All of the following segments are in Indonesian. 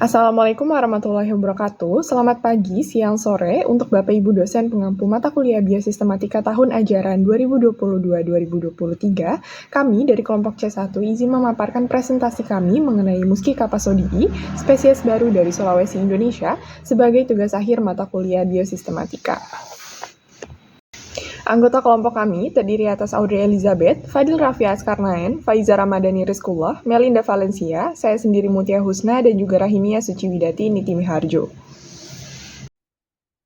Assalamualaikum warahmatullahi wabarakatuh. Selamat pagi, siang, sore untuk Bapak Ibu dosen pengampu mata kuliah Biosistematika tahun ajaran 2022-2023. Kami dari kelompok C1 izin memaparkan presentasi kami mengenai Musci capasodii, spesies baru dari Sulawesi Indonesia, sebagai tugas akhir mata kuliah Biosistematika. Anggota kelompok kami terdiri atas Audrey Elizabeth, Fadil Raffi Askarnaen, Faiza Ramadhani Rizkullah, Melinda Valencia, saya sendiri Mutia Husna, dan juga Rahimia Suciwidati Niti Miharjo.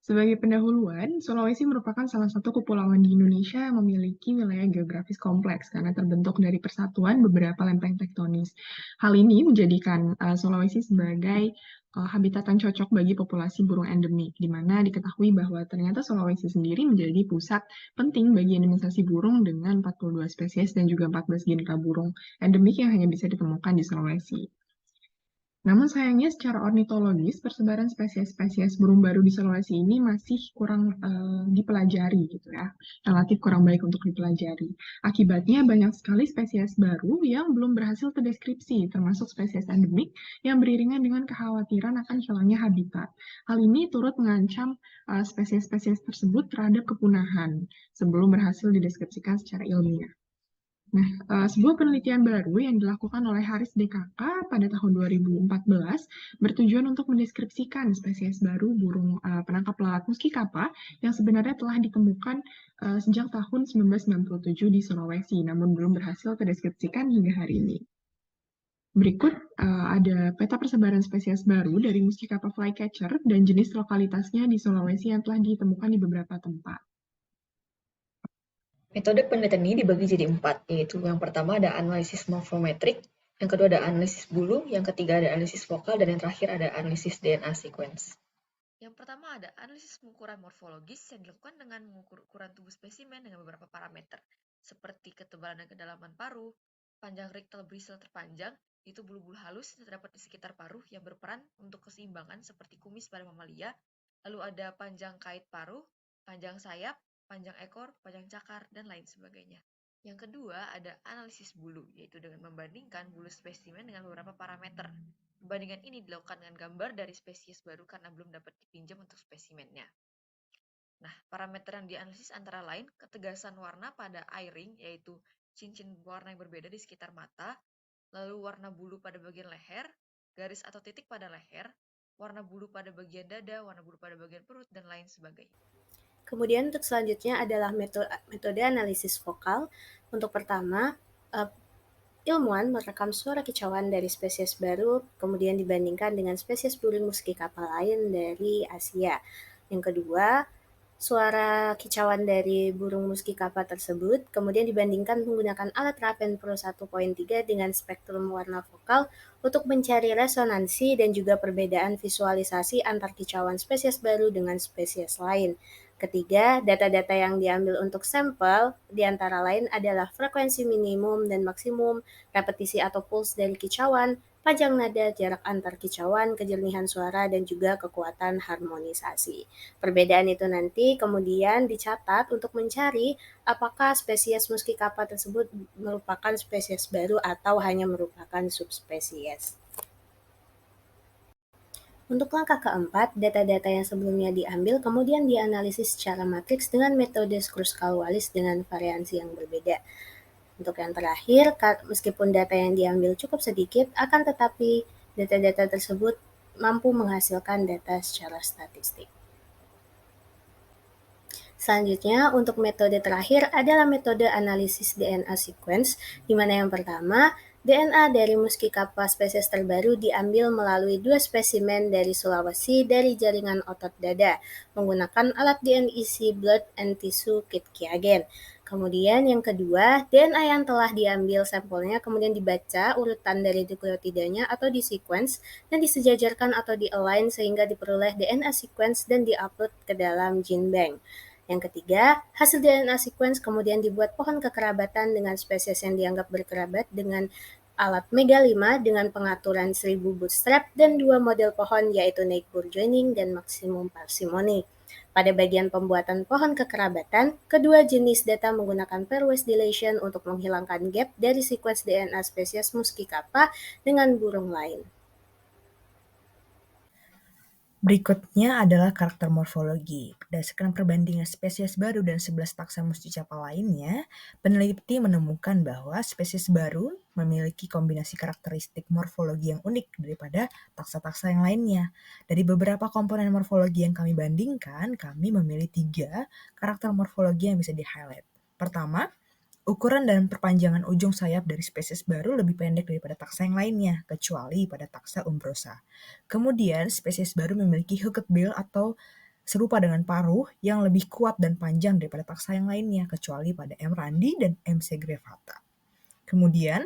Sebagai pendahuluan, Sulawesi merupakan salah satu kepulauan di Indonesia yang memiliki wilayah geografis kompleks karena terbentuk dari persatuan beberapa lempeng tektonis. Hal ini menjadikan Sulawesi sebagai habitat yang cocok bagi populasi burung endemik, di mana diketahui bahwa ternyata Sulawesi sendiri menjadi pusat penting bagi endemisasi burung dengan 42 spesies dan juga 14 genera burung endemik yang hanya bisa ditemukan di Sulawesi. Namun sayangnya secara ornitologis, persebaran spesies-spesies burung baru di Sulawesi ini masih kurang dipelajari gitu ya, relatif kurang baik untuk dipelajari. Akibatnya banyak sekali spesies baru yang belum berhasil terdeskripsi, termasuk spesies endemik yang beriringan dengan kekhawatiran akan hilangnya habitat. Hal ini turut mengancam spesies-spesies tersebut terhadap kepunahan sebelum berhasil dideskripsikan secara ilmiah. Nah, sebuah penelitian baru yang dilakukan oleh Haris DKK pada tahun 2014 bertujuan untuk mendeskripsikan spesies baru burung penangkap lalat Musci Kappa yang sebenarnya telah ditemukan sejak tahun 1997 di Sulawesi, namun belum berhasil terdeskripsikan hingga hari ini. Berikut ada peta persebaran spesies baru dari Musci Kappa flycatcher dan jenis lokalitasnya di Sulawesi yang telah ditemukan di beberapa tempat. Metode penelitian ini dibagi jadi 4, yaitu yang pertama ada analisis morfometrik, yang kedua ada analisis bulu, yang ketiga ada analisis vokal, dan yang terakhir ada analisis DNA sequence. Yang pertama ada analisis pengukuran morfologis yang dilakukan dengan mengukur ukuran tubuh spesimen dengan beberapa parameter, seperti ketebalan dan kedalaman paruh, panjang rectal bristle terpanjang, itu bulu-bulu halus yang terdapat di sekitar paruh yang berperan untuk keseimbangan seperti kumis pada mamalia, lalu ada panjang kait paruh, panjang sayap, panjang ekor, panjang cakar, dan lain sebagainya. Yang kedua ada analisis bulu, yaitu dengan membandingkan bulu spesimen dengan beberapa parameter. Perbandingan ini dilakukan dengan gambar dari spesies baru karena belum dapat dipinjam untuk spesimennya. Nah, parameter yang dianalisis antara lain ketegasan warna pada eye ring, yaitu cincin warna yang berbeda di sekitar mata, lalu warna bulu pada bagian leher, garis atau titik pada leher, warna bulu pada bagian dada, warna bulu pada bagian perut, dan lain sebagainya. Kemudian untuk selanjutnya adalah metode analisis vokal. Untuk pertama, ilmuwan merekam suara kicauan dari spesies baru, kemudian dibandingkan dengan spesies burung Musci Kappa lain dari Asia. Yang kedua, suara kicauan dari burung Musci Kappa tersebut kemudian dibandingkan menggunakan alat Raven Pro 1.3 dengan spektrum warna vokal untuk mencari resonansi dan juga perbedaan visualisasi antar kicauan spesies baru dengan spesies lain. Ketiga, data-data yang diambil untuk sampel diantara lain adalah frekuensi minimum dan maksimum, repetisi atau pulse dari kicauan, panjang nada, jarak antar kicauan, kejernihan suara, dan juga kekuatan harmonisasi. Perbedaan itu nanti kemudian dicatat untuk mencari apakah spesies Musci Kappa tersebut merupakan spesies baru atau hanya merupakan subspesies. Untuk langkah keempat, data-data yang sebelumnya diambil kemudian dianalisis secara matriks dengan metode Kruskal-Wallis dengan variansi yang berbeda. Untuk yang terakhir, meskipun data yang diambil cukup sedikit, akan tetapi data-data tersebut mampu menghasilkan data secara statistik. Selanjutnya, untuk metode terakhir adalah metode analisis DNA sequence, di mana yang pertama, DNA dari Musci Kappa spesies terbaru diambil melalui 2 spesimen dari Sulawesi dari jaringan otot dada, menggunakan alat DNEC Blood and Tissue Kit Kiagen. Kemudian yang kedua, DNA yang telah diambil sampelnya kemudian dibaca urutan dari nukleotidanya atau di sequence dan disejajarkan atau di-align sehingga diperoleh DNA sequence dan di-upload ke dalam gene bank. Yang ketiga, hasil DNA sequence kemudian dibuat pohon kekerabatan dengan spesies yang dianggap berkerabat dengan alat Mega 5 dengan pengaturan 1000 bootstrap dan 2 model pohon yaitu neighbor joining dan maximum parsimony. Pada bagian pembuatan pohon kekerabatan, kedua jenis data menggunakan pairwise deletion untuk menghilangkan gap dari sequence DNA spesies Musci Kappa dengan burung lain. Berikutnya adalah karakter morfologi. Berdasarkan perbandingan spesies baru dan 11 taksa muscicapa lainnya, peneliti menemukan bahwa spesies baru memiliki kombinasi karakteristik morfologi yang unik daripada taksa-taksa yang lainnya. Dari beberapa komponen morfologi yang kami bandingkan, kami memilih 3 karakter morfologi yang bisa di-highlight. Pertama, ukuran dan perpanjangan ujung sayap dari spesies baru lebih pendek daripada taksa yang lainnya, kecuali pada taksa umbrosa. Kemudian, spesies baru memiliki hooked bill atau serupa dengan paruh yang lebih kuat dan panjang daripada taksa yang lainnya, kecuali pada M. randi dan M. segrevata. Kemudian,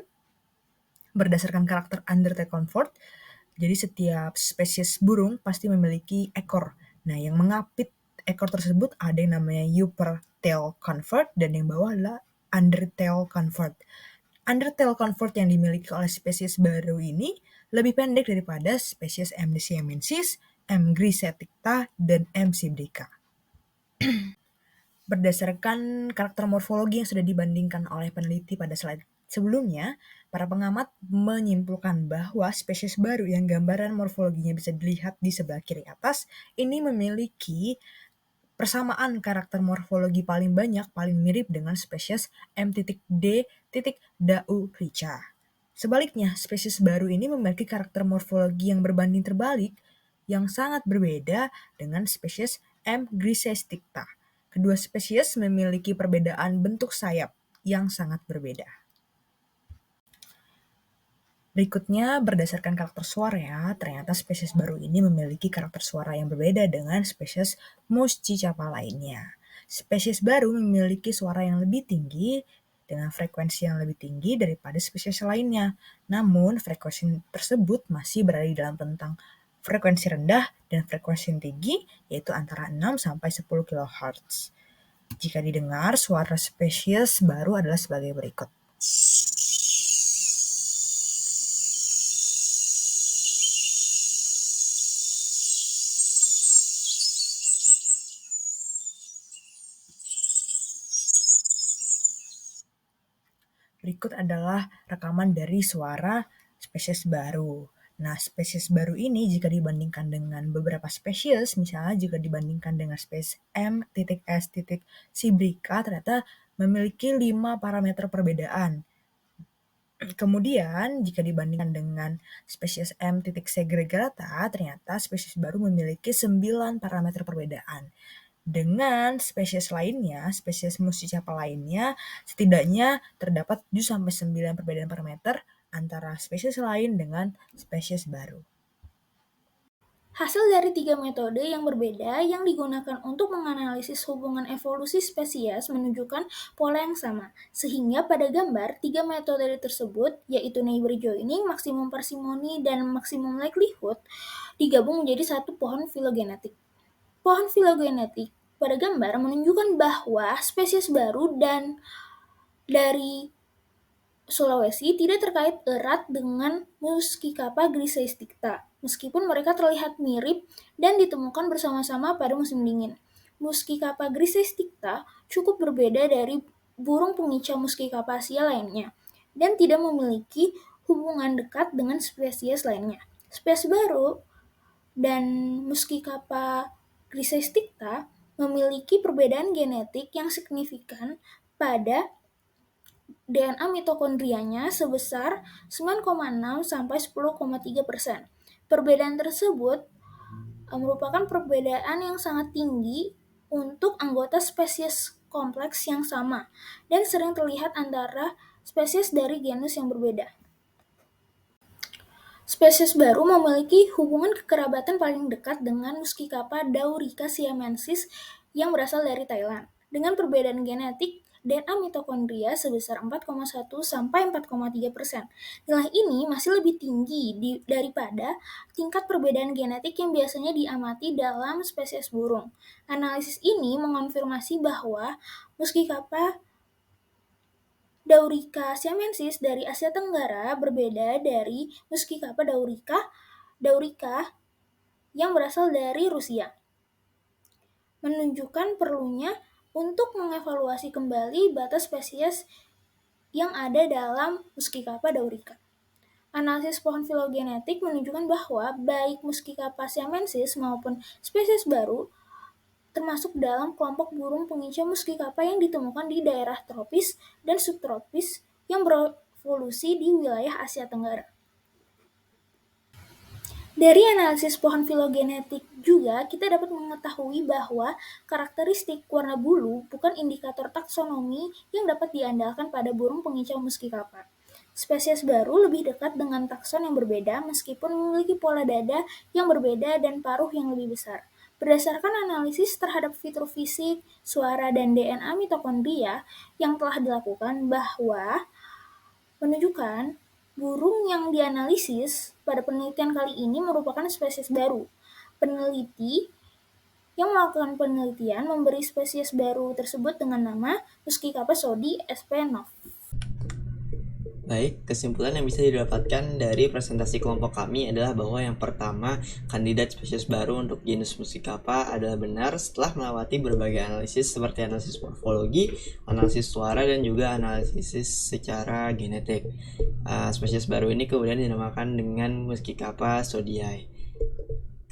berdasarkan karakter undertail comfort, jadi setiap spesies burung pasti memiliki ekor. Nah, yang mengapit ekor tersebut ada yang namanya upper tail convert dan yang bawah adalah undertail convert. Undertail convert yang dimiliki oleh spesies baru ini lebih pendek daripada spesies M. siamensis, M. griseticta, dan M. sibrica. Berdasarkan karakter morfologi yang sudah dibandingkan oleh peneliti pada slide sebelumnya, para pengamat menyimpulkan bahwa spesies baru yang gambaran morfologinya bisa dilihat di sebelah kiri atas ini memiliki persamaan karakter morfologi paling banyak, paling mirip dengan spesies M.D. Dau rica. Sebaliknya, spesies baru ini memiliki karakter morfologi yang berbanding terbalik yang sangat berbeda dengan spesies M. grisesticta. Kedua spesies memiliki perbedaan bentuk sayap yang sangat berbeda. Berikutnya, berdasarkan karakter suara, ternyata spesies baru ini memiliki karakter suara yang berbeda dengan spesies muscicapa lainnya. Spesies baru memiliki suara yang lebih tinggi dengan frekuensi yang lebih tinggi daripada spesies lainnya. Namun, frekuensi tersebut masih berada di dalam rentang frekuensi rendah dan frekuensi tinggi, yaitu antara 6 sampai 10 kHz. Jika didengar, suara spesies baru adalah sebagai berikut. Berikut adalah rekaman dari suara spesies baru. Nah, spesies baru ini jika dibandingkan dengan beberapa spesies, misalnya jika dibandingkan dengan spesies M.S. sibrica, ternyata memiliki 5 parameter perbedaan. Kemudian, jika dibandingkan dengan spesies M. segregata, ternyata spesies baru memiliki 9 parameter perbedaan. Dengan spesies lainnya, spesies muscicapa lainnya, setidaknya terdapat 7-9 perbedaan parameter antara spesies lain dengan spesies baru. Hasil dari 3 metode yang berbeda yang digunakan untuk menganalisis hubungan evolusi spesies menunjukkan pola yang sama, sehingga pada gambar 3 metode tersebut, yaitu neighbor joining, maksimum parsimony, dan maksimum likelihood, digabung menjadi satu pohon filogenetik. Pohon filogenetik pada gambar menunjukkan bahwa spesies baru dan dari Sulawesi tidak terkait erat dengan Muscicapa grisesticta, meskipun mereka terlihat mirip dan ditemukan bersama-sama pada musim dingin. Muscicapa grisesticta cukup berbeda dari burung pengicau Muscicapa asia lainnya dan tidak memiliki hubungan dekat dengan spesies lainnya. Spesies baru dan Muscicapa grisesticta memiliki perbedaan genetik yang signifikan pada DNA mitokondrianya sebesar 9,6 sampai 10,3%. Perbedaan tersebut merupakan perbedaan yang sangat tinggi untuk anggota spesies kompleks yang sama dan sering terlihat antara spesies dari genus yang berbeda. Spesies baru memiliki hubungan kekerabatan paling dekat dengan Muscicapa daurica siamensis yang berasal dari Thailand, dengan perbedaan genetik DNA mitokondria sebesar 4,1 sampai 4,3%. Nilai ini masih lebih tinggi daripada tingkat perbedaan genetik yang biasanya diamati dalam spesies burung. Analisis ini mengonfirmasi bahwa Muscicapa daurica siamensis dari Asia Tenggara berbeda dari Muscicapa daurica yang berasal dari Rusia, menunjukkan perlunya untuk mengevaluasi kembali batas spesies yang ada dalam Muscicapa daurica. Analisis pohon filogenetik menunjukkan bahwa baik Muscicapa siamensis maupun spesies baru termasuk dalam kelompok burung pengincar Muscicapa yang ditemukan di daerah tropis dan subtropis yang berevolusi di wilayah Asia Tenggara. Dari analisis pohon filogenetik juga kita dapat mengetahui bahwa karakteristik warna bulu bukan indikator taksonomi yang dapat diandalkan pada burung pengincar Muscicapa. Spesies baru lebih dekat dengan takson yang berbeda meskipun memiliki pola dada yang berbeda dan paruh yang lebih besar. Berdasarkan analisis terhadap fitur fisik, suara, dan DNA mitokondria yang telah dilakukan bahwa menunjukkan burung yang dianalisis pada penelitian kali ini merupakan spesies baru. Peneliti yang melakukan penelitian memberi spesies baru tersebut dengan nama Muscicapa sodi sp. Nov. Baik, kesimpulan yang bisa didapatkan dari presentasi kelompok kami adalah bahwa yang pertama, kandidat spesies baru untuk genus Muscicapa adalah benar setelah melewati berbagai analisis seperti analisis morfologi, analisis suara, dan juga analisis secara genetik. Spesies baru ini kemudian dinamakan dengan Muscicapa sodii.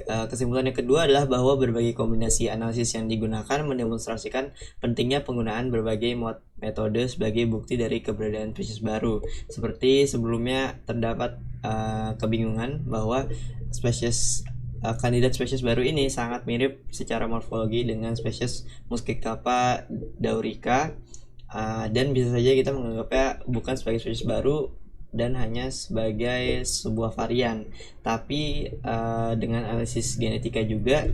Kesimpulan yang kedua adalah bahwa berbagai kombinasi analisis yang digunakan mendemonstrasikan pentingnya penggunaan berbagai metode sebagai bukti dari keberadaan spesies baru. Seperti sebelumnya terdapat kebingungan bahwa kandidat spesies baru ini sangat mirip secara morfologi dengan spesies Muscicapa daurica, dan bisa saja kita menganggapnya bukan sebagai spesies baru dan hanya sebagai sebuah varian. Tapi dengan analisis genetika juga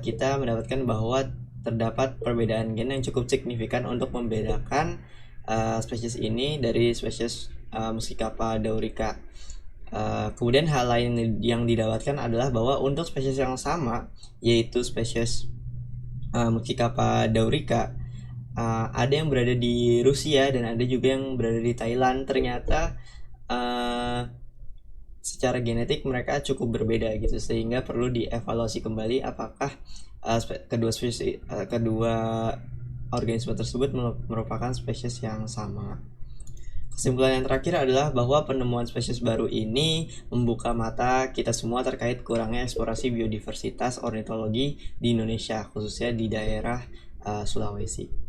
kita mendapatkan bahwa terdapat perbedaan gen yang cukup signifikan untuk membedakan spesies ini dari spesies Muscicapa daurica. Kemudian hal lain yang didapatkan adalah bahwa untuk spesies yang sama, yaitu spesies Muscicapa daurica, ada yang berada di Rusia dan ada juga yang berada di Thailand. Ternyata secara genetik mereka cukup berbeda gitu, sehingga perlu dievaluasi kembali apakah kedua organisme tersebut merupakan spesies yang sama. Kesimpulan yang terakhir adalah bahwa penemuan spesies baru ini membuka mata kita semua terkait kurangnya eksplorasi biodiversitas ornitologi di Indonesia, khususnya di daerah Sulawesi.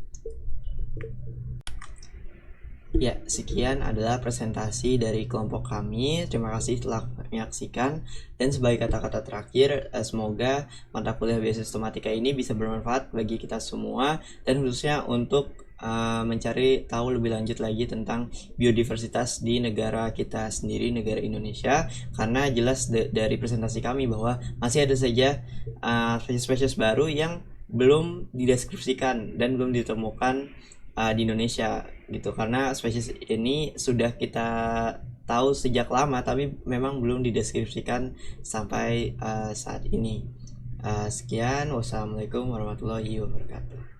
Ya, sekian adalah presentasi dari kelompok kami. Terima kasih telah menyaksikan. Dan sebagai kata-kata terakhir, semoga mata kuliah biosistematika ini bisa bermanfaat bagi kita semua, dan khususnya untuk mencari tahu lebih lanjut lagi tentang biodiversitas di negara kita sendiri, negara Indonesia. Karena jelas dari presentasi kami bahwa masih ada saja spesies-spesies baru yang belum dideskripsikan dan belum ditemukan di Indonesia gitu, karena spesies ini sudah kita tahu sejak lama tapi memang belum dideskripsikan sampai saat ini. Sekian, wassalamualaikum warahmatullahi wabarakatuh.